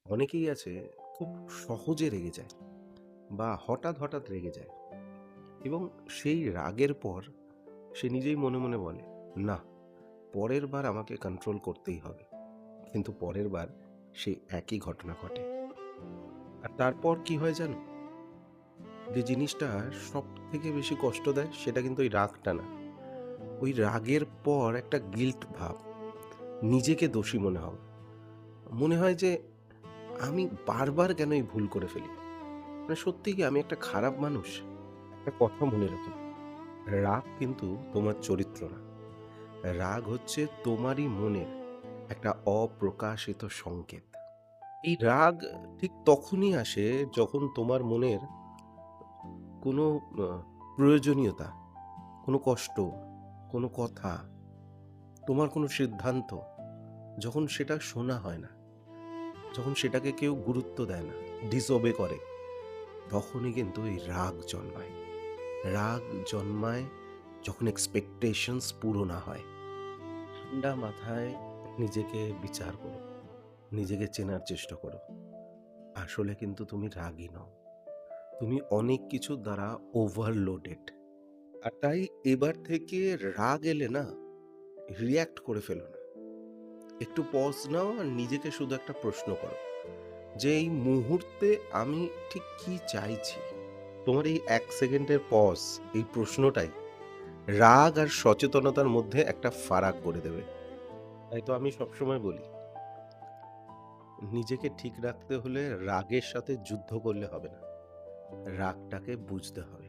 অনেকেই আছে খুব সহজে রেগে যায় বা হঠাৎ হঠাৎ রেগে যায় এবং সেই রাগের পর সে নিজেই মনে মনে বলে, না, পরের বার আমাকে কন্ট্রোল করতেই হবে। কিন্তু পরের বার সেই একই ঘটনা ঘটে। আর তারপর কি হয় জানো? যে জিনিসটা সব থেকে বেশি কষ্ট দেয় সেটা কিন্তু ওই রাগটা না। ওই রাগের পর একটা গিল্ট ভাব, নিজেকে দোষী মনে হওয়া। মনে হয় যে আমি বারবার কেন এই ভুল করে ফেলি। মানে সত্যি কি আমি একটা খারাপ মানুষ? একটা কথা মনে রেখো, রাগ কিন্তু তোমার চরিত্র না। রাগ হচ্ছে তোমারই মনের একটা অপ্রকাশিত সংকেত। এই রাগ ঠিক তখনই আসে যখন তোমার মনের কোনো আ প্রয়োজনীয়তা, কোনো কষ্ট, কোনো কথা, তোমার কোনো সিদ্ধান্ত যখন সেটা শোনা হয় না, যখন সেটাকে কেউ গুরুত্ব দেয় না, ডিসওবে করে, তখনই কিন্তু এই রাগ জন্মায়। রাগ জন্মায় যখন এক্সপেকটেশনস পুরো না হয়। ঠান্ডা মাথায় নিজেকে বিচার করো, নিজেকে চেনার চেষ্টা করো। আসলে কিন্তু তুমি রাগী নও। তুমি অনেক কিছুর দ্বারা ওভারলোডেড। আর তাই এবার থেকে রাগ এলে না, রিঅ্যাক্ট করে ফেলো না। একটু পজ নাও আর নিজেকে শুধু একটা প্রশ্ন করো যে এই মুহূর্তে আমি ঠিক কি চাইছি? তোমার এই ১ সেকেন্ডের পজ, এই প্রশ্নটাই রাগ আর সচেতনতার মধ্যে একটা ফারাক করে দেবে। তাই তো আমি সবসময় বলি, নিজেকে ঠিক রাখতে হলে রাগের সাথে যুদ্ধ করলে হবে না। রাগটাকে বুঝতে হবে।